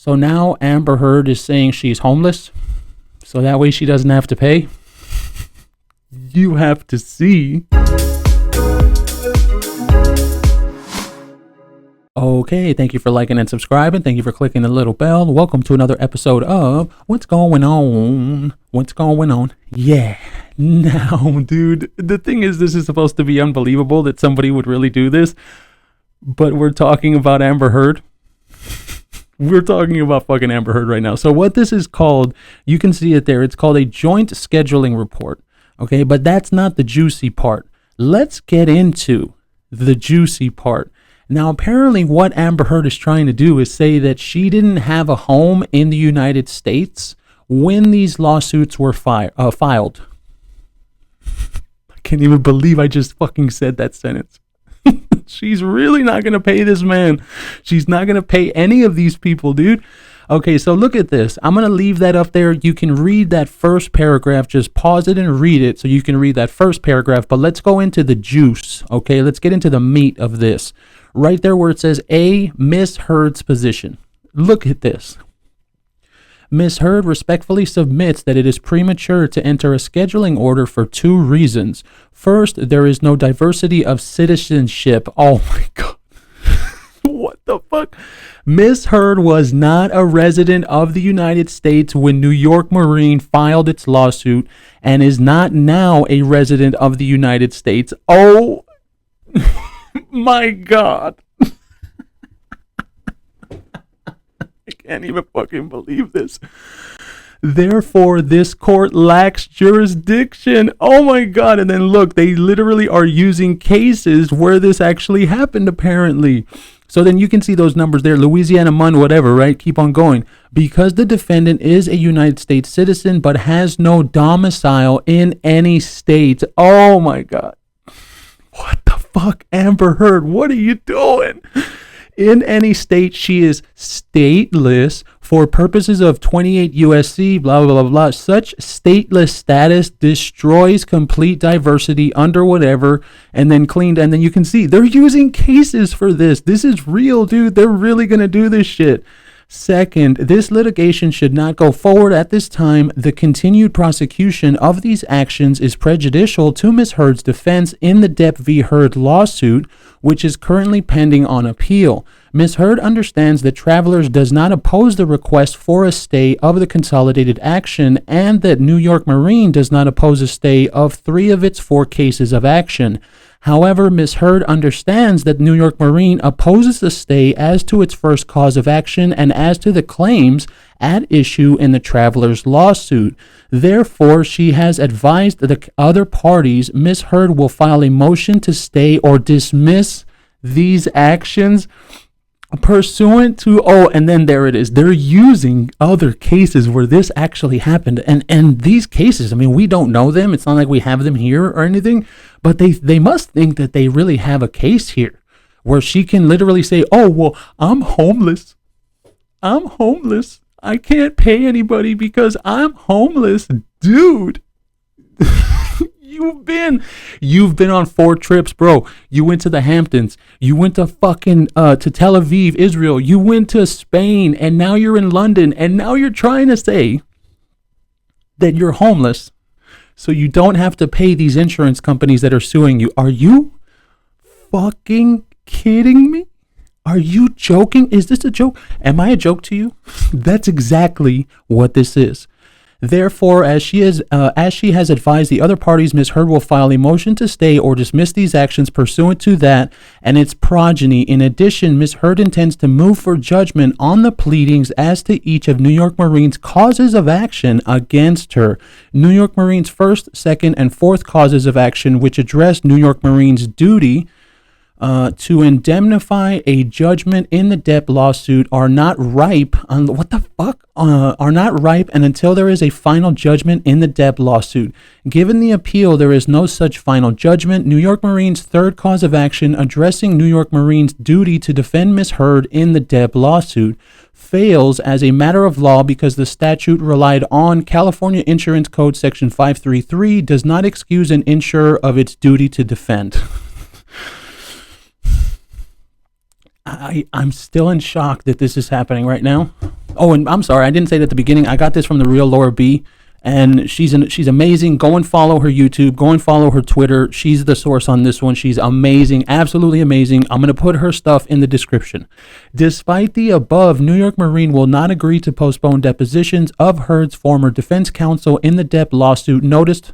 So now Amber Heard is saying she's homeless, so that way she doesn't have to pay. You have to see. Okay, thank you for liking and subscribing. Thank you for clicking the little bell. Welcome to another episode of What's Going On? What's going on? Yeah. Now, dude, the thing is, this is supposed to be unbelievable that somebody would really do this, but we're talking about Amber Heard. We're talking about fucking Amber Heard right now. So what this is called, you can see it there. It's called a joint scheduling report. Okay, but that's not the juicy part. Let's get into the juicy part. Now, apparently what Amber Heard is trying to do is say that she didn't have a home in the United States when these lawsuits were filed. I can't even believe I just fucking said that sentence. She's really not going to pay this man. She's not going to pay any of these people, dude. Okay, so look at this. I'm going to leave that up there. You can read that first paragraph. Just pause it and read it so you can read that first paragraph. But let's go into the juice, okay? Let's get into the meat of this. Right there where it says A, Miss Heard's position. Look at this. Miss Heard respectfully submits that it is premature to enter a scheduling order for two reasons. First, there is no diversity of citizenship. Oh my God. What the fuck? Miss Heard was not a resident of the United States when New York Marine filed its lawsuit and is not now a resident of the United States. Oh my God. I can't even fucking believe this. Therefore, this court lacks jurisdiction. Oh my God. And then look, they literally are using cases where this actually happened, apparently. So then you can see those numbers there. Louisiana, Mun, whatever, right? Keep on going. Because the defendant is a United States citizen but has no domicile in any state. Oh my God. What the fuck, Amber Heard? What are you doing? In any state, she is stateless for purposes of 28 USC, blah, blah, blah, blah. Such stateless status destroys complete diversity under whatever, and then cleaned. And then you can see they're using cases for this. This is real, dude. They're really going to do this shit. Second, this litigation should not go forward at this time. The continued prosecution of these actions is prejudicial to Ms. Heard's defense in the Depp v. Heard lawsuit, which is currently pending on appeal. Ms. Heard understands that Travelers does not oppose the request for a stay of the consolidated action and that New York Marine does not oppose a stay of 3 of its 4 cases of action. However, Ms. Heard understands that New York Marine opposes the stay as to its first cause of action and as to the claims at issue in the Travelers lawsuit. Therefore, she has advised the other parties Ms. Heard will file a motion to stay or dismiss these actions pursuant to, and then there it is. They're using other cases where this actually happened. And these cases, I mean, we don't know them. It's not like we have them here or anything, but they must think that they really have a case here where she can literally say, oh, well, I'm homeless. I can't pay anybody because I'm homeless. Dude. You've been on 4 trips, bro. You went to the Hamptons. You went to fucking to Tel Aviv, Israel. You went to Spain, and now you're in London, and now you're trying to say that you're homeless so you don't have to pay these insurance companies that are suing you. Are you fucking kidding me? Are you joking? Is this a joke? Am I a joke to you? That's exactly what this is. Therefore, as she has advised the other parties, Ms. Heard will file a motion to stay or dismiss these actions pursuant to that and its progeny. In addition, Ms. Heard intends to move for judgment on the pleadings as to each of New York Marine's causes of action against her. New York Marine's first, second, and fourth causes of action, which address New York Marine's duty to indemnify a judgment in the Depp lawsuit are not ripe. Are not ripe, and until there is a final judgment in the Depp lawsuit. Given the appeal, there is no such final judgment. New York Marine's third cause of action, addressing New York Marine's duty to defend Ms. Heard in the Depp lawsuit, fails as a matter of law because the statute relied on California Insurance Code Section 533 does not excuse an insurer of its duty to defend. I'm still in shock that this is happening right now. Oh, and I'm sorry, I didn't say it at the beginning. I got this from the real Laura B, and she's amazing. Go and follow her YouTube. Go and follow her Twitter. She's the source on this one. She's amazing, absolutely amazing. I'm gonna put her stuff in the description. Despite the above, New York Marine will not agree to postpone depositions of Heard's former defense counsel in the Depp lawsuit. Notice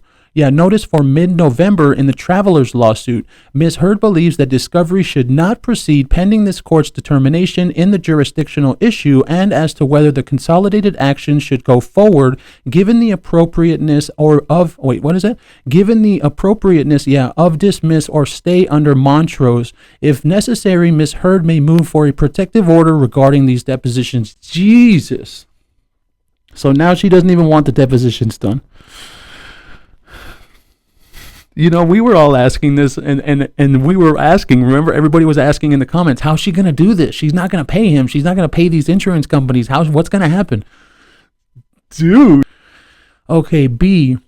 for mid-November in the Travelers lawsuit. Ms. Heard believes that discovery should not proceed pending this court's determination in the jurisdictional issue and as to whether the consolidated action should go forward given the appropriateness of dismiss or stay under Montrose. If necessary, Ms. Heard may move for a protective order regarding these depositions. Jesus. So now she doesn't even want the depositions done. You know, we were all asking this, and we were asking, remember, everybody was asking in the comments, how's she going to do this? She's not going to pay him. She's not going to pay these insurance companies. What's going to happen? Dude. Okay, B.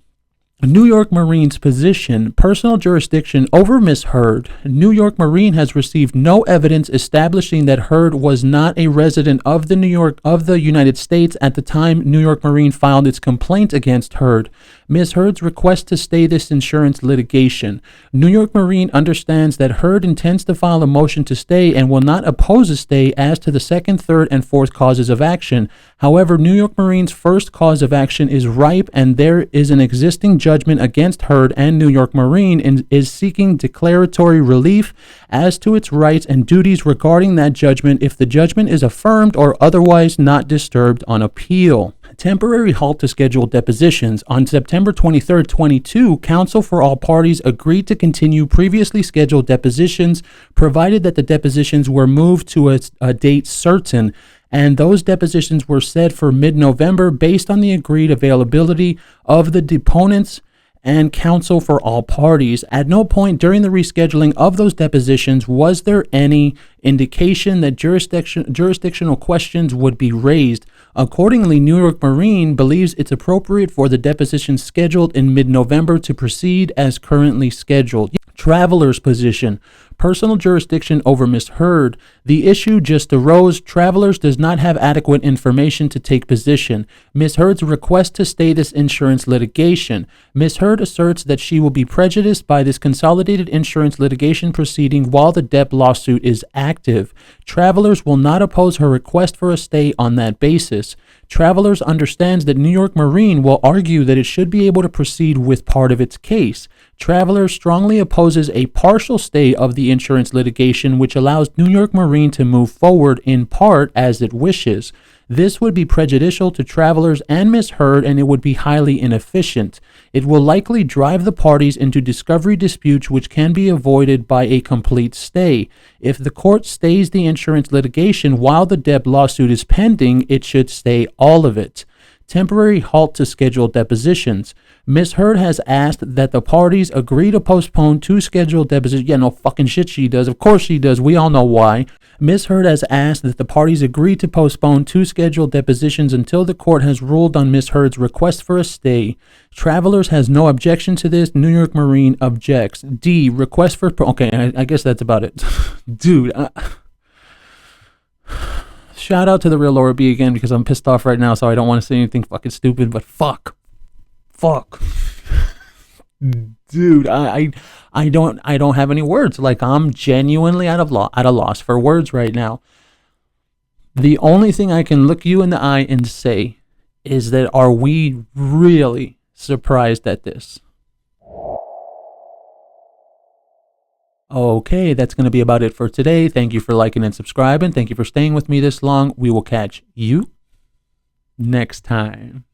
New York Marine's position, personal jurisdiction over Ms. Heard. New York Marine has received no evidence establishing that Heard was not a resident of the United States at the time New York Marine filed its complaint against Heard. Ms. Heard's request to stay this insurance litigation. New York Marine understands that Heard intends to file a motion to stay and will not oppose a stay as to the second, third, and fourth causes of action. However, New York Marine's first cause of action is ripe and there is an existing judgment against Heard, and New York Marine is seeking declaratory relief as to its rights and duties regarding that judgment if the judgment is affirmed or otherwise not disturbed on appeal. Temporary halt to scheduled depositions. On September 23, 2022, counsel for all parties agreed to continue previously scheduled depositions, provided that the depositions were moved to a date certain, and those depositions were set for mid-November based on the agreed availability of the deponents and counsel for all parties. At no point during the rescheduling of those depositions was there any indication that jurisdictional questions would be raised. Accordingly, New York Marine believes it's appropriate for the depositions scheduled in mid-November to proceed as currently scheduled. Traveler's position. Personal jurisdiction over Ms. Heard. The issue just arose. Travelers does not have adequate information to take position. Ms. Heard's request to stay this insurance litigation. Ms. Heard asserts that she will be prejudiced by this consolidated insurance litigation proceeding while the Depp lawsuit is active. Travelers will not oppose her request for a stay on that basis. Travelers understands that New York Marine will argue that it should be able to proceed with part of its case. Travelers strongly opposes a partial stay of the insurance litigation, which allows New York Marine to move forward in part as it wishes. This would be prejudicial to Travelers and Ms. Heard, and it would be highly inefficient. It will likely drive the parties into discovery disputes which can be avoided by a complete stay. If the court stays the insurance litigation while the Depp lawsuit is pending, it should stay all of it. Temporary halt to scheduled depositions. Ms. Heard has asked that the parties agree to postpone two scheduled depositions. Yeah, no fucking shit she does. Of course she does. We all know why. Ms. Heard has asked that the parties agree to postpone two scheduled depositions until the court has ruled on Ms. Heard's request for a stay. Travelers has no objection to this. New York Marine objects. D. Request for... Okay, I guess that's about it. Dude, shout out to the real Laura B again because I'm pissed off right now, so I don't want to say anything fucking stupid, but fuck. Dude, I don't have any words. Like, I'm genuinely at a loss for words right now. The only thing I can look you in the eye and say is that are we really surprised at this? Okay, that's going to be about it for today. Thank you for liking and subscribing. Thank you for staying with me this long. We will catch you next time.